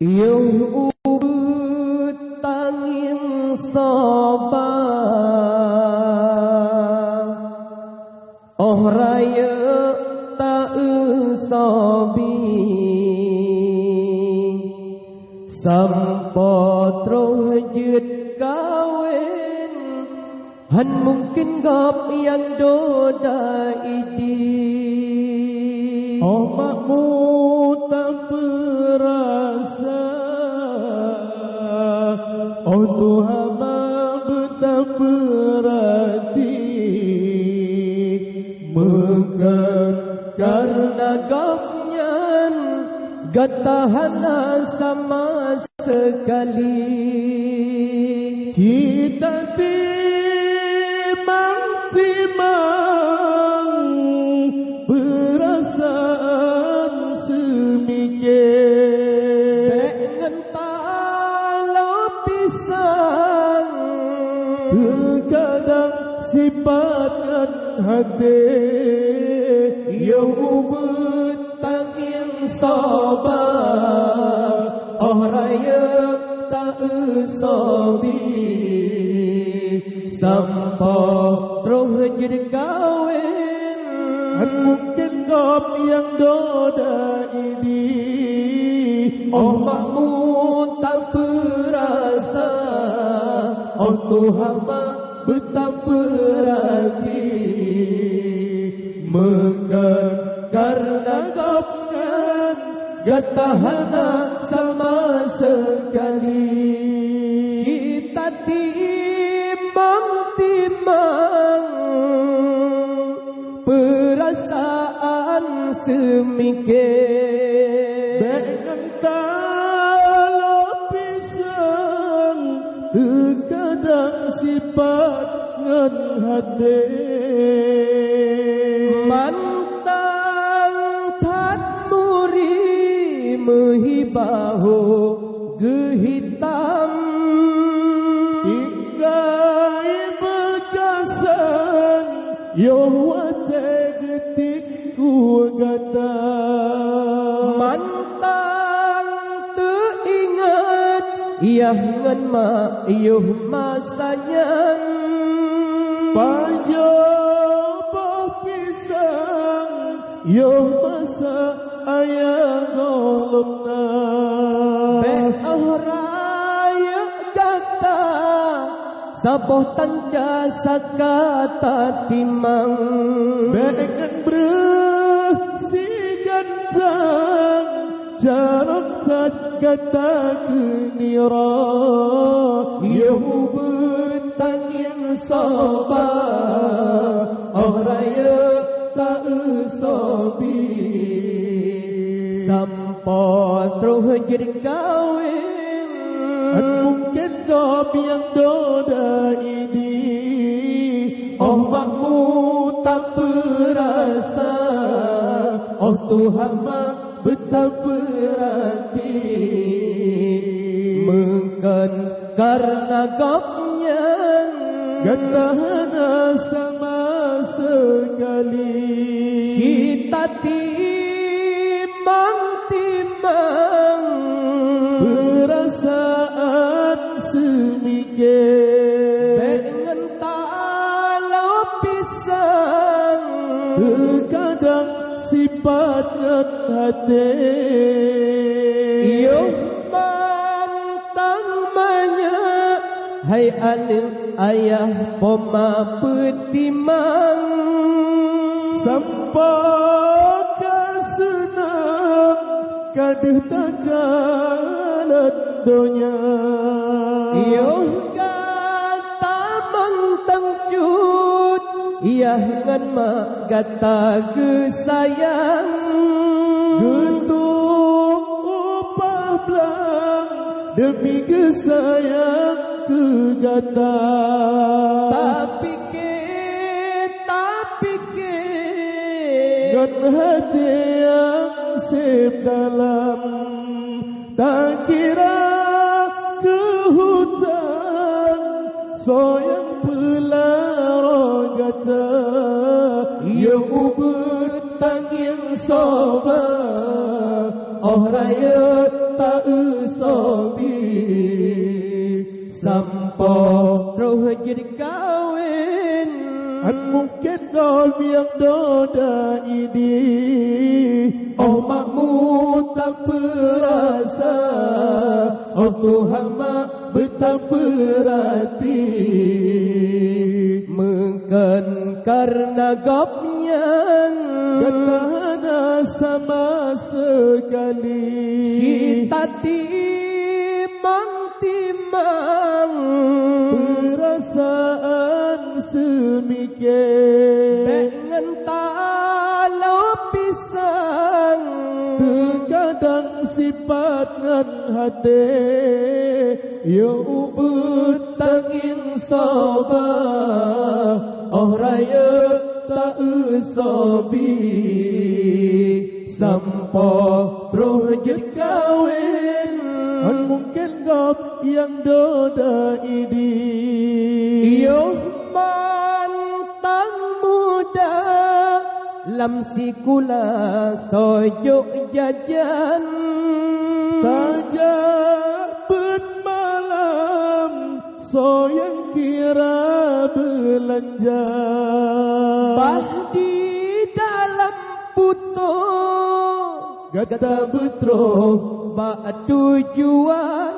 Yêu tangin soba oh raya ta sobi sampotro jid kawin han mungkin gap yang doda idi oh makmu tak berasa oh Tuhan betapa berarti mungkin karena gapnya gatahan sama sekali cita timang perasaan semikir dengan talo pisang terkadang sifatkan hati yang betangin sabar oh raya tak sobi sampai roh jadi kawin mungkin gap yang doda ini oh makmu tak berasa oh Tuhan betapa berarti mungkin karena gapkan gatahan sama sekali kita timang perasaan semikir dengan talo pisang terkadang sifat ngan hati mantang tat muri mehibaho gehitam tinggai bekasan yo wate getik ku gata mantang teringat iya ngan ma yuh masanya panjo pisang yo masa ayah golomna be'ahraya kata saboh tanca sakata timang be'ekan bersih gantang jarok sat kata kenira yahu betangin sabar oh raya tak sobi sampai terus jadi kawin mungkin gap yang doda ini oh makmu tak berasa oh Tuhan betapa berarti mungkin karena gapnya gatahan sama sekali kita timang perasaan semikir dengan talo pisang terkadang sifatnya hati yo mantang banyak hai alim ayah poma petimang sampai kesenang kaduh tagalat donya yoh kata mantang cut iya ngan mak kata kesayang getung upah belang demi kesayang kegata tapi ngan hati yang sip dalam tak kira ke hutan soyang pelaro gata yang betangin sabar oh raya tak sampo roh jadi kawin An mungkin kau biang doda ini oh makmu tak perasa oh Tuhan mak betapa berarti mungkin karena gapnya Kerana sama sekali Cita timang Perasaan semikir dengan talau pisang Terkadang sifat ngan hati Yo betangin sabah Oh raya tak usobi Sampo roh jadi kawin An mungkin kau yang doda ini Yo mantang muda Lam sikula sojuk jajan Saja bermalam So yang kira belanja Bah di dalam putus Gata betroh Bak tujuan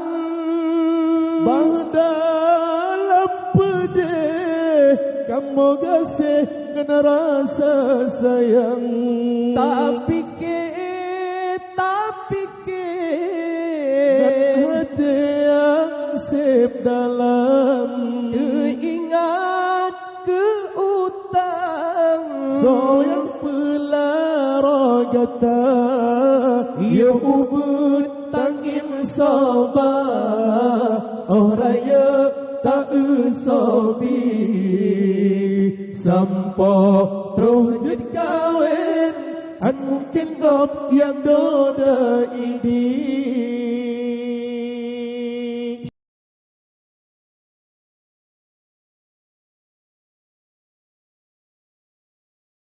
Bah dalam pedih Kamu kasih kena rasa sayang Tak fikir Dan hati yang sip dalam Keingat ke utang So yang pelara kata Ya ubud tangim sabah Oh raya tak usobi Sampo terus jadi kawin An mungkin kau yang doda ini